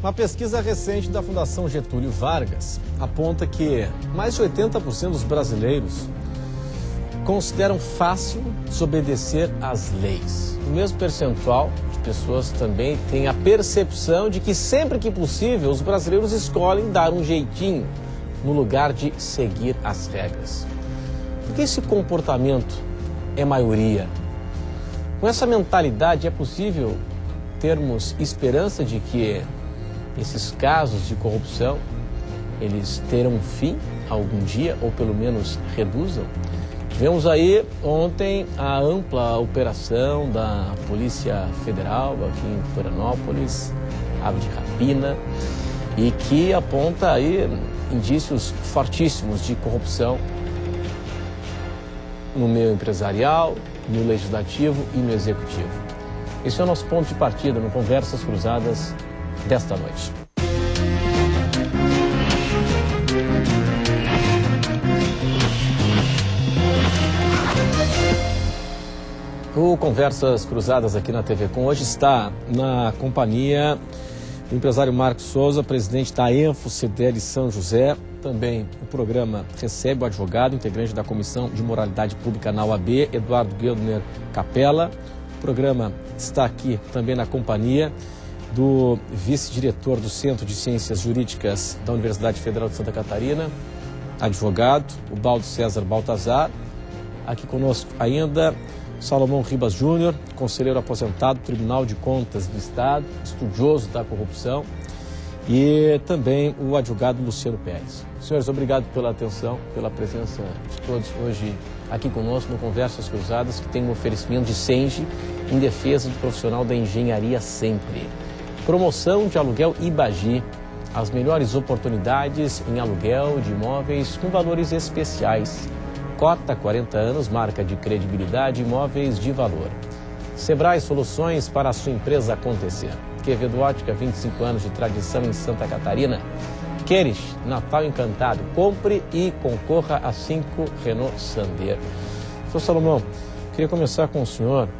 Uma pesquisa recente da Fundação Getúlio Vargas aponta que mais de 80% dos brasileiros consideram fácil desobedecer às leis. O mesmo percentual de pessoas também tem a percepção de que sempre que possível os brasileiros escolhem dar um jeitinho no lugar de seguir as regras. Por que esse comportamento é maioria? Com essa mentalidade é possível termos esperança de que esses casos de corrupção, eles terão fim algum dia, ou pelo menos reduzam? Tivemos aí ontem a ampla operação da Polícia Federal aqui em Florianópolis, ave de rapina, e que aponta aí indícios fortíssimos de corrupção no meio empresarial, no legislativo e no executivo. Esse é o nosso ponto de partida no Conversas Cruzadas desta noite. O Conversas Cruzadas aqui na TV Com hoje está na companhia do empresário Marcos Souza, presidente da Enfo CDL São José. Também o programa recebe o advogado, integrante da Comissão de Moralidade Pública na UAB, Eduardo Geldner Capella. O programa está aqui também na companhia do vice-diretor do Centro de Ciências Jurídicas da Universidade Federal de Santa Catarina, advogado, o Baldo César Baltazar. Aqui conosco ainda Salomão Ribas Júnior, conselheiro aposentado do Tribunal de Contas do Estado, estudioso da corrupção, e também o advogado Luciano Pérez. Senhores, obrigado pela atenção, pela presença de todos hoje aqui conosco no Conversas Cruzadas, que tem um oferecimento de Senge em defesa do profissional da engenharia sempre. Promoção de aluguel Ibagi, as melhores oportunidades em aluguel de imóveis com valores especiais. Cota 40 anos, marca de credibilidade, imóveis de valor. Sebrae Soluções para a sua empresa acontecer. Quevedo Ótica, 25 anos de tradição em Santa Catarina. Queres, Natal Encantado. Compre e concorra a 5 Renault Sandero. Sr. Salomão, queria começar com o senhor,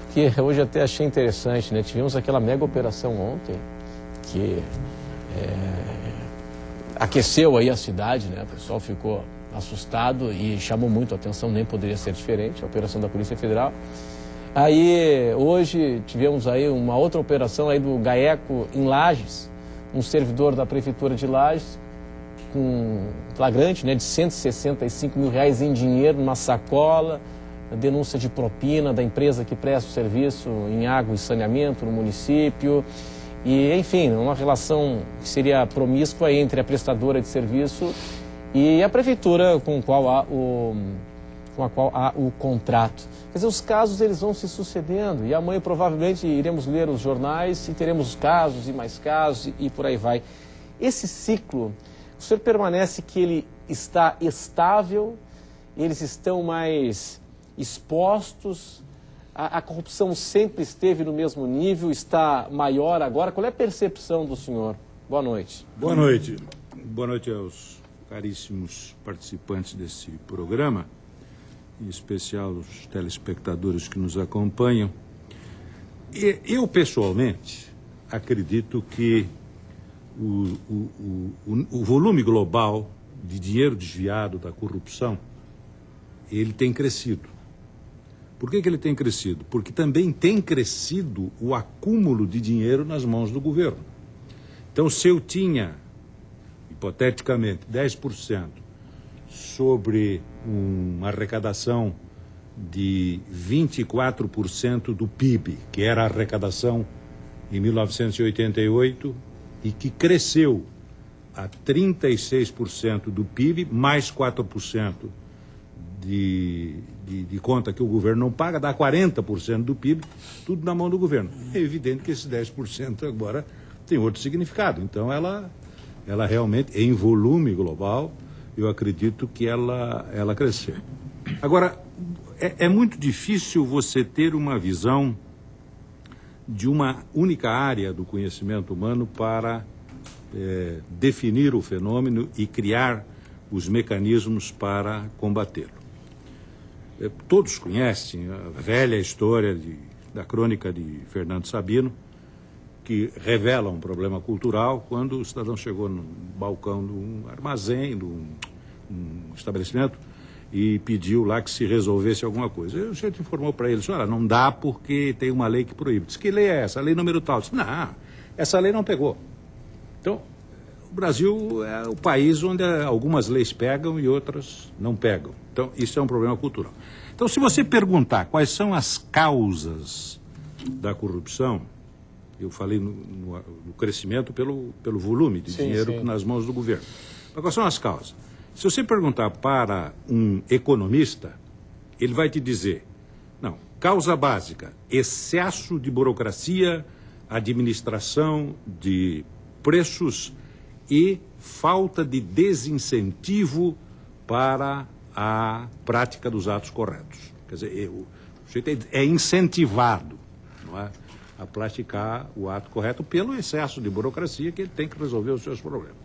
porque hoje até achei interessante, né? Tivemos aquela mega operação ontem, que aqueceu aí a cidade, né? O pessoal ficou assustado e chamou muito a atenção, nem poderia ser diferente, a operação da Polícia Federal. Aí, hoje, tivemos aí uma outra operação aí do GAECO em Lages, um servidor da Prefeitura de Lages, com flagrante, né, de R$165 mil em dinheiro, numa sacola, denúncia de propina da empresa que presta o serviço em água e saneamento no município. E, enfim, uma relação que seria promíscua entre a prestadora de serviço e a prefeitura com a qual há o contrato. Quer dizer, os casos eles vão se sucedendo e amanhã provavelmente iremos ler os jornais e teremos casos e mais casos e por aí vai. Esse ciclo, o senhor permanece que ele está estável, eles estão mais expostos, a corrupção sempre esteve no mesmo nível, está maior agora. Qual é a percepção do senhor? Boa noite. Boa noite. Boa noite aos caríssimos participantes desse programa, em especial os telespectadores que nos acompanham. Eu, pessoalmente, acredito que o volume global de dinheiro desviado da corrupção, ele tem crescido. Por que ele tem crescido? Porque também tem crescido o acúmulo de dinheiro nas mãos do governo. Então, se eu tinha, hipoteticamente, 10% sobre uma arrecadação de 24% do PIB, que era a arrecadação em 1988 e que cresceu a 36% do PIB, mais 4% de conta que o governo não paga, dá 40% do PIB, tudo na mão do governo. É evidente que esse 10% agora tem outro significado. Então, ela realmente, em volume global, eu acredito que ela cresceu. Agora, é muito difícil você ter uma visão de uma única área do conhecimento humano para definir o fenômeno e criar os mecanismos para combatê-lo. Todos conhecem a velha história da crônica de Fernando Sabino, que revela um problema cultural quando o cidadão chegou no balcão de um armazém, de um estabelecimento, e pediu lá que se resolvesse alguma coisa. E o sujeito informou para ele, olha, não dá porque tem uma lei que proíbe. Diz, que lei é essa? A lei número tal. Disse, não, essa lei não pegou. Então, o Brasil é o país onde algumas leis pegam e outras não pegam. Então, isso é um problema cultural. Então, se você perguntar quais são as causas da corrupção, eu falei no crescimento pelo volume de dinheiro nas mãos do governo. Mas quais são as causas? Se você perguntar para um economista, ele vai te dizer, não, causa básica, excesso de burocracia, administração de preços e falta de desincentivo para a prática dos atos corretos. Quer dizer, o sujeito é incentivado, não é, a praticar o ato correto pelo excesso de burocracia que ele tem que resolver os seus problemas.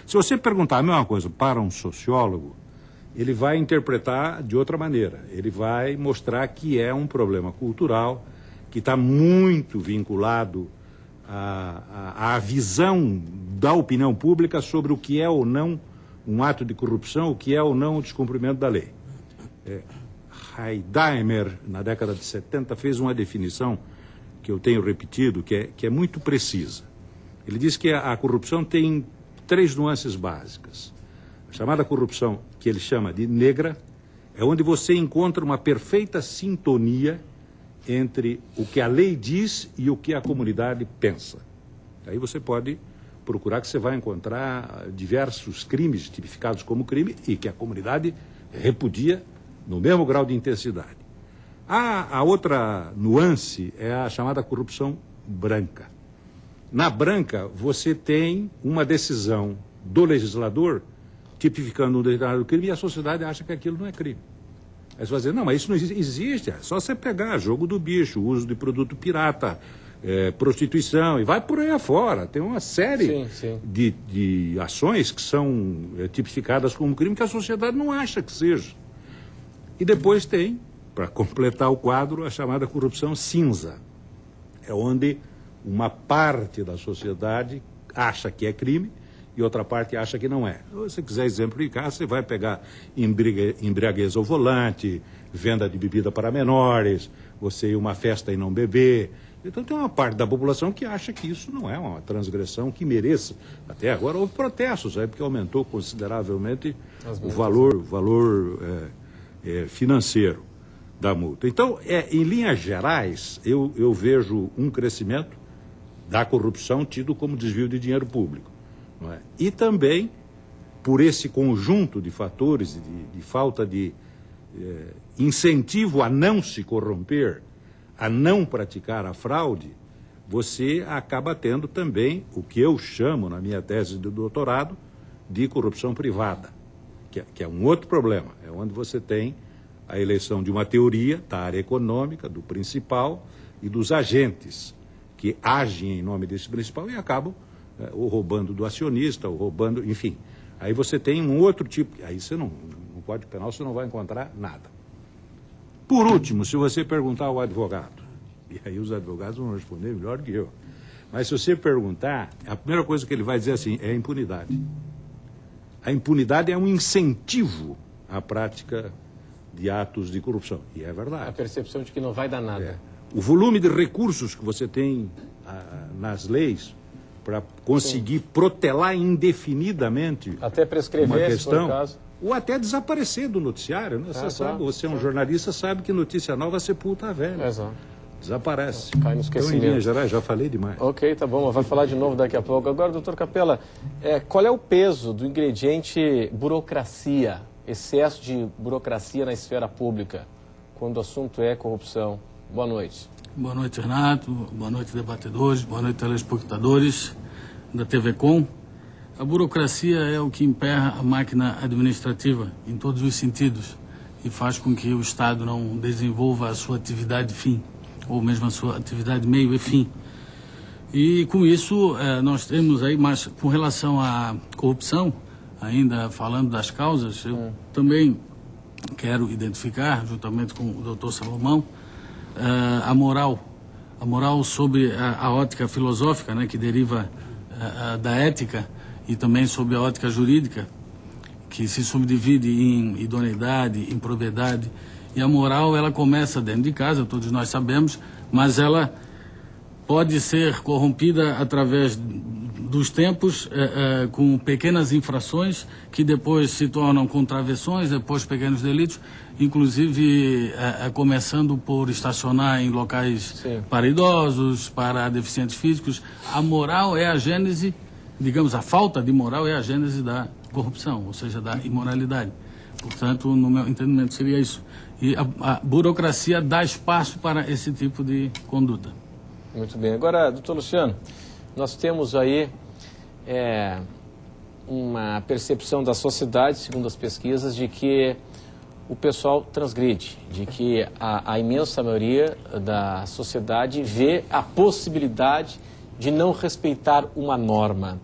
Se você perguntar a mesma coisa para um sociólogo, ele vai interpretar de outra maneira. Ele vai mostrar que é um problema cultural que está muito vinculado à visão da opinião pública sobre o que é ou não um ato de corrupção, o que é ou não o descumprimento da lei. Heidheimer, na década de 70, fez uma definição que eu tenho repetido, que é muito precisa. Ele diz que a corrupção tem 3 nuances básicas. A chamada corrupção, que ele chama de negra, é onde você encontra uma perfeita sintonia entre o que a lei diz e o que a comunidade pensa. Aí você pode procurar que você vai encontrar diversos crimes tipificados como crime e que a comunidade repudia no mesmo grau de intensidade. A outra nuance é a chamada corrupção branca. Na branca, você tem uma decisão do legislador tipificando um determinado crime e a sociedade acha que aquilo não é crime. Aí você vai dizer, não, mas isso não existe, é só você pegar jogo do bicho, uso de produto pirata, prostituição, e vai por aí afora. Tem uma série de ações que são tipificadas como crime que a sociedade não acha que seja. E depois tem, para completar o quadro, a chamada corrupção cinza. É onde uma parte da sociedade acha que é crime e outra parte acha que não é. Se você quiser exemplificar, você vai pegar embriaguez ao volante, venda de bebida para menores, você ir a uma festa e não beber. Então tem uma parte da população que acha que isso não é uma transgressão que mereça. Até agora houve protestos, porque aumentou consideravelmente o valor financeiro da multa. Então, em linhas gerais, eu vejo um crescimento da corrupção tido como desvio de dinheiro público. Não é? E também, por esse conjunto de fatores, de falta de incentivo a não se corromper, a não praticar a fraude, você acaba tendo também o que eu chamo, na minha tese de doutorado, de corrupção privada, que é um outro problema. É onde você tem a eleição de uma teoria da área econômica, do principal e dos agentes que agem em nome desse principal e acabam ou roubando do acionista, ou roubando, enfim. Aí você tem um outro tipo, aí você no Código Penal você não vai encontrar nada. Por último, se você perguntar ao advogado, e aí os advogados vão responder melhor que eu, mas se você perguntar, a primeira coisa que ele vai dizer assim, é a impunidade. A impunidade é um incentivo à prática de atos de corrupção, e é verdade. A percepção de que não vai dar nada. O volume de recursos que você tem nas leis para conseguir protelar indefinidamente até prescrever uma questão, por caso. Ou até desaparecer do noticiário. Né? Você sabe, você é um jornalista, sabe que notícia nova sepulta a velha. Exato. Desaparece. Cai no esquecimento. Então, em linhas gerais, já falei demais. Ok, tá bom, vai falar de novo daqui a pouco. Agora, doutor Capella, qual é o peso do ingrediente burocracia, excesso de burocracia na esfera pública, quando o assunto é corrupção? Boa noite. Boa noite, Renato. Boa noite, debatedores. Boa noite, telespectadores da TV Com. A burocracia é o que emperra a máquina administrativa em todos os sentidos e faz com que o Estado não desenvolva a sua atividade fim, ou mesmo a sua atividade meio e fim. E com isso nós temos aí, mas com relação à corrupção, ainda falando das causas, eu também quero identificar, juntamente com o doutor Salomão, a moral A moral sob a ótica filosófica, né, que deriva da ética, e também sob a ótica jurídica, que se subdivide em idoneidade, em propriedade. E a moral, ela começa dentro de casa, todos nós sabemos, mas ela pode ser corrompida através dos tempos, com pequenas infrações que depois se tornam contravenções, depois pequenos delitos, inclusive começando por estacionar em locais para idosos, para deficientes físicos. A moral é a gênese, digamos, a falta de moral é a gênese da corrupção, ou seja, da imoralidade. Portanto, no meu entendimento, seria isso. E a burocracia dá espaço para esse tipo de conduta. Muito bem. Agora, doutor Luciano, nós temos aí uma percepção da sociedade, segundo as pesquisas, de que o pessoal transgride, de que a imensa maioria da sociedade vê a possibilidade de não respeitar uma norma.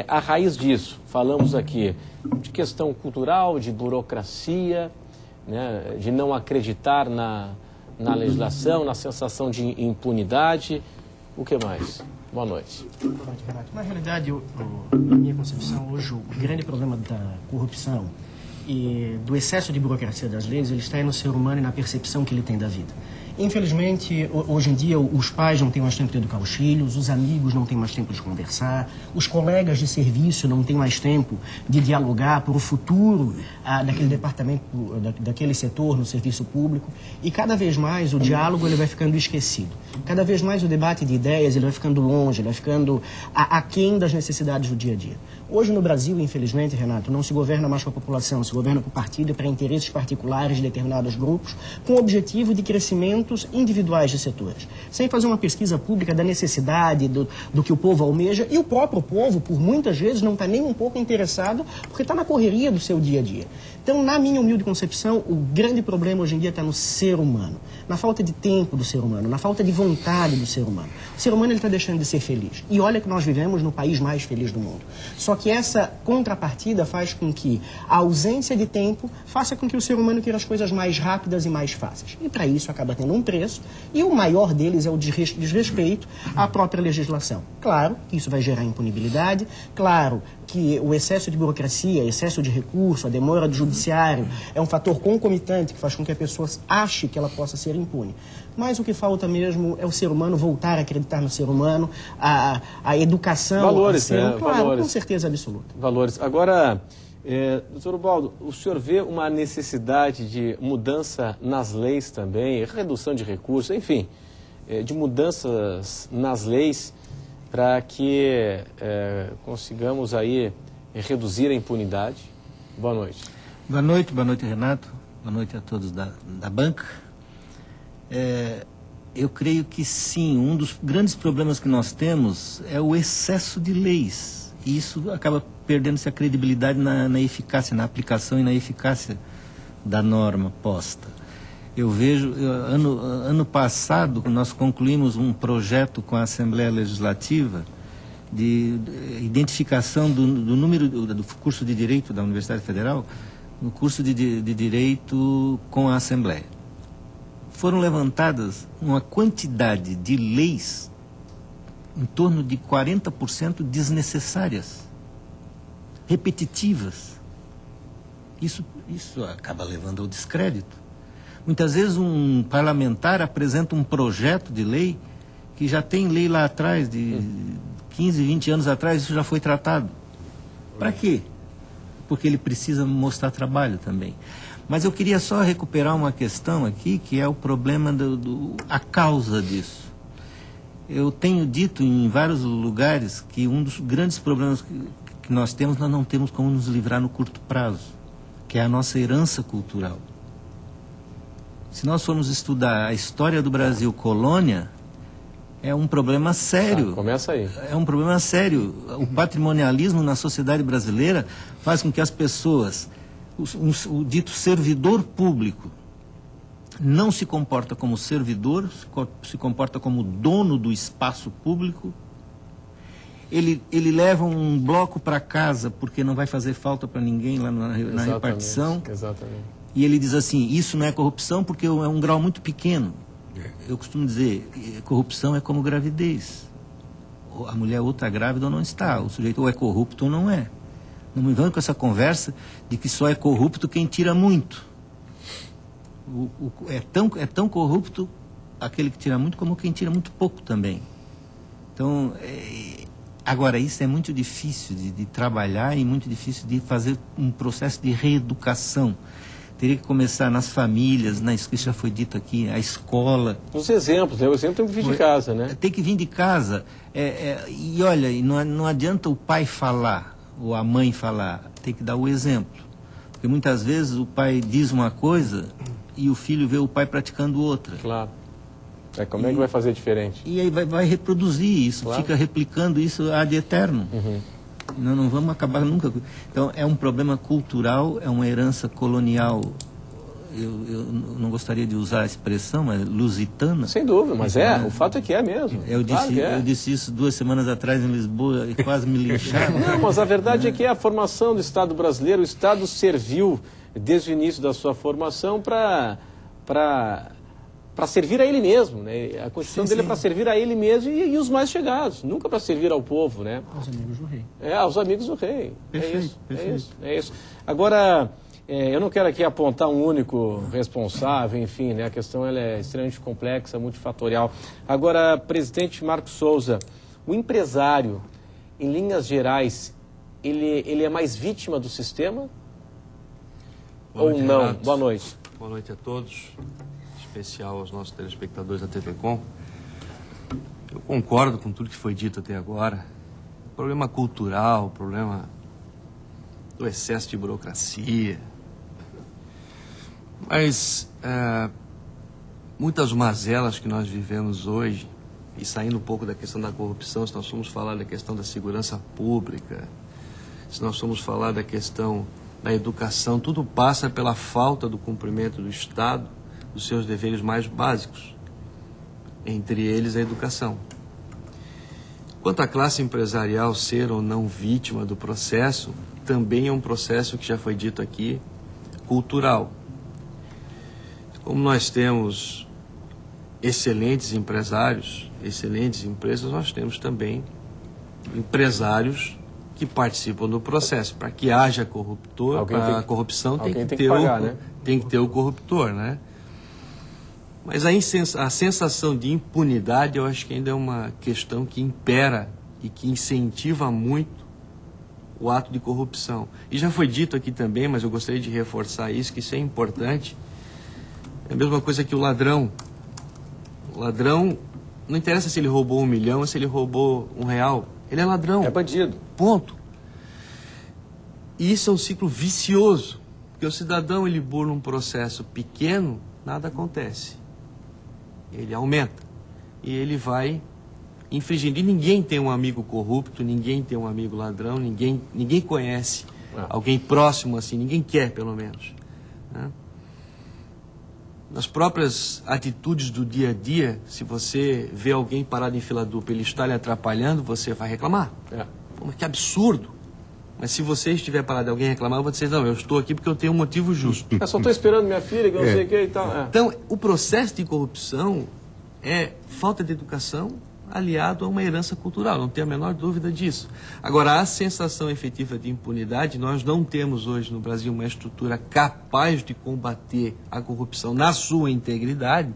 A raiz disso, falamos aqui de questão cultural, de burocracia, né, de não acreditar na legislação, na sensação de impunidade. O que mais? Boa noite. Boa noite, Renato. Na realidade, na minha concepção, hoje o grande problema da corrupção e do excesso de burocracia das leis, ele está aí no ser humano e na percepção que ele tem da vida. Infelizmente, hoje em dia, os pais não têm mais tempo de educar os filhos, os amigos não têm mais tempo de conversar, os colegas de serviço não têm mais tempo de dialogar por o futuro daquele departamento, daquele setor no serviço público. E cada vez mais o diálogo ele vai ficando esquecido. Cada vez mais o debate de ideias ele vai ficando longe, ele vai ficando aquém das necessidades do dia a dia. Hoje no Brasil, infelizmente, Renato, não se governa mais para a população, se governa por partido e para interesses particulares de determinados grupos, com o objetivo de crescimento individuais de setores, sem fazer uma pesquisa pública da necessidade do que o povo almeja, e o próprio povo, por muitas vezes, não está nem um pouco interessado, porque está na correria do seu dia a dia. Então, na minha humilde concepção, o grande problema hoje em dia está no ser humano, na falta de tempo do ser humano, na falta de vontade do ser humano. O ser humano está deixando de ser feliz. E olha que nós vivemos no país mais feliz do mundo. Só que essa contrapartida faz com que a ausência de tempo faça com que o ser humano queira as coisas mais rápidas e mais fáceis. E para isso acaba tendo um preço, e o maior deles é o desrespeito à própria legislação. Claro que isso vai gerar impunibilidade, claro que o excesso de burocracia, excesso de recurso, a demora do judiciário é um fator concomitante que faz com que a pessoa ache que ela possa ser impune. Mas o que falta mesmo é o ser humano voltar a acreditar no ser humano, a educação... Valores, claro, valores. Com certeza absoluta. Valores. Agora, doutor Ubaldo, o senhor vê uma necessidade de mudança nas leis também, redução de recursos, enfim, de mudanças nas leis para que consigamos aí reduzir a impunidade? Boa noite. Boa noite, Renato. Boa noite a todos da banca. Eu creio que sim, um dos grandes problemas que nós temos é o excesso de leis. E isso acaba perdendo-se a credibilidade na eficácia, na aplicação e na eficácia da norma posta. Eu vejo, ano passado, nós concluímos um projeto com a Assembleia Legislativa de identificação do número do curso de Direito da Universidade Federal, no curso de Direito com a Assembleia. Foram levantadas uma quantidade de leis em torno de 40% desnecessárias, repetitivas. Isso acaba levando ao descrédito. Muitas vezes um parlamentar apresenta um projeto de lei que já tem lei lá atrás, de 15, 20 anos atrás, isso já foi tratado. Para quê? Porque ele precisa mostrar trabalho também. Mas eu queria só recuperar uma questão aqui, que é o problema a causa disso. Eu tenho dito em vários lugares que um dos grandes problemas que nós temos, nós não temos como nos livrar no curto prazo, que é a nossa herança cultural. Se nós formos estudar a história do Brasil colônia, é um problema sério. Começa aí. É um problema sério. O patrimonialismo na sociedade brasileira faz com que as pessoas, o dito servidor público, não se comporta como servidor, se comporta como dono do espaço público. Ele leva um bloco para casa porque não vai fazer falta para ninguém lá na repartição. Exatamente. E ele diz assim, isso não é corrupção porque é um grau muito pequeno. Eu costumo dizer, corrupção é como gravidez. A mulher ou está grávida ou não está. O sujeito ou é corrupto ou não é. Não me venham com essa conversa de que só é corrupto quem tira muito. É tão corrupto aquele que tira muito como quem tira muito pouco também. Então, agora, isso é muito difícil de trabalhar e muito difícil de fazer um processo de reeducação. Teria que começar nas famílias, isso que já foi dito aqui, a escola. Os exemplos, o exemplo tem que vir de casa, né? Tem que vir de casa. E olha, não adianta o pai falar ou a mãe falar, tem que dar o exemplo. Porque muitas vezes o pai diz uma coisa e o filho vê o pai praticando outra. Claro. Como é que vai fazer diferente? E aí vai reproduzir isso, claro. Fica replicando isso ad eterno. Uhum. Nós não vamos acabar nunca. Então, é um problema cultural, é uma herança colonial. Eu não gostaria de usar a expressão, mas lusitana. Sem dúvida, mas o fato é que é mesmo. Eu disse isso 2 semanas atrás em Lisboa e quase me lincharam. Não, mas a verdade é que a formação do Estado brasileiro, o Estado serviu desde o início da sua formação para servir a ele mesmo, né? A Constituição dele é para servir a ele mesmo e os mais chegados, nunca para servir ao povo, né? Aos amigos do rei. Aos amigos do rei. Perfeito, É isso. Agora, eu não quero aqui apontar um único responsável, enfim, né? A questão ela é extremamente complexa, multifatorial. Agora, presidente Marcos Souza, o empresário, em linhas gerais, ele é mais vítima do sistema? Boa noite, ou não? Renato. Boa noite. Boa noite a todos, em especial aos nossos telespectadores da TV Com. Eu concordo com tudo que foi dito até agora. Problema cultural, problema do excesso de burocracia. Mas muitas mazelas que nós vivemos hoje, e saindo um pouco da questão da corrupção, se nós formos falar da questão da segurança pública, se nós formos falar da questão da educação, tudo passa pela falta do cumprimento do Estado dos seus deveres mais básicos, entre eles a educação. Quanto à classe empresarial ser ou não vítima do processo, também é um processo que já foi dito aqui, cultural. Como nós temos excelentes empresários, excelentes empresas, nós temos também empresários que participam do processo. Para que haja corruptor, para a corrupção tem que ter o corruptor, né? Mas a sensação de impunidade, eu acho que ainda é uma questão que impera e que incentiva muito o ato de corrupção. E já foi dito aqui também, mas eu gostaria de reforçar isso, que isso é importante. É a mesma coisa que o ladrão. O ladrão, não interessa se ele roubou 1 milhão ou se ele roubou R$1. Ele é ladrão. É bandido. Ponto. E isso é um ciclo vicioso. Porque o cidadão, ele burla um processo pequeno, nada acontece. Ele aumenta. E ele vai infringindo. E ninguém tem um amigo corrupto, ninguém tem um amigo ladrão, ninguém conhece alguém próximo assim, ninguém quer, pelo menos. Né? Nas próprias atitudes do dia a dia, se você vê alguém parado em fila dupla e ele está lhe atrapalhando, você vai reclamar. Pô, mas que absurdo. Mas se você estiver parado e alguém reclamar, eu vou dizer, não, eu estou aqui porque eu tenho um motivo justo. Eu só estou esperando minha filha, que eu não sei o que e tal. Então, o processo de corrupção é falta de educação aliado a uma herança cultural, não tenho a menor dúvida disso. Agora, a sensação efetiva de impunidade, nós não temos hoje no Brasil uma estrutura capaz de combater a corrupção na sua integridade.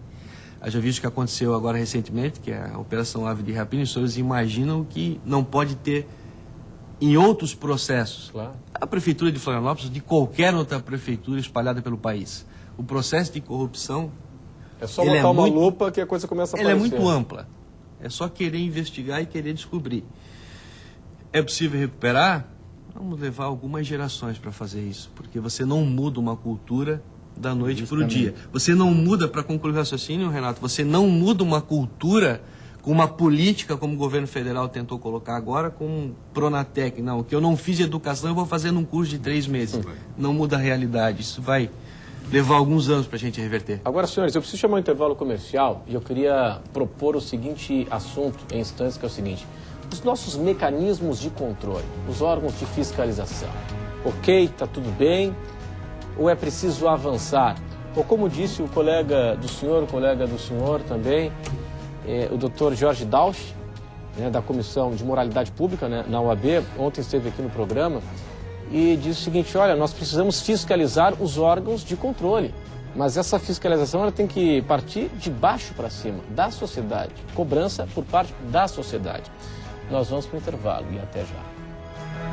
Já visto o que aconteceu agora recentemente, que é a Operação Ave de Rapina, os senhores imaginam que não pode ter em outros processos. Claro. A Prefeitura de Florianópolis, de qualquer outra prefeitura espalhada pelo país. O processo de corrupção... É só botar uma lupa que a coisa começa a aparecer. Ela é muito ampla. É só querer investigar e querer descobrir. É possível recuperar? Vamos levar algumas gerações para fazer isso. Porque você não muda uma cultura da noite para o dia. Você não muda, para concluir o raciocínio, Renato, você não muda uma cultura com uma política como o governo federal tentou colocar agora, com um Pronatec. Não, o que eu não fiz de educação eu vou fazer num curso de 3 meses. Não muda a realidade. Isso vai levar alguns anos para a gente reverter. Agora, senhores, eu preciso chamar um intervalo comercial e eu queria propor o seguinte assunto em instantes, que é o seguinte: os nossos mecanismos de controle, os órgãos de fiscalização. Ok, está tudo bem? Ou é preciso avançar? ou como disse o colega do senhor também, o doutor Jorge Dausch, né, da Comissão de Moralidade Pública, né, na OAB, ontem esteve aqui no programa, e disse o seguinte: olha, nós precisamos fiscalizar os órgãos de controle, mas essa fiscalização ela tem que partir de baixo para cima, da sociedade, cobrança por parte da sociedade. Nós vamos para o intervalo e até já.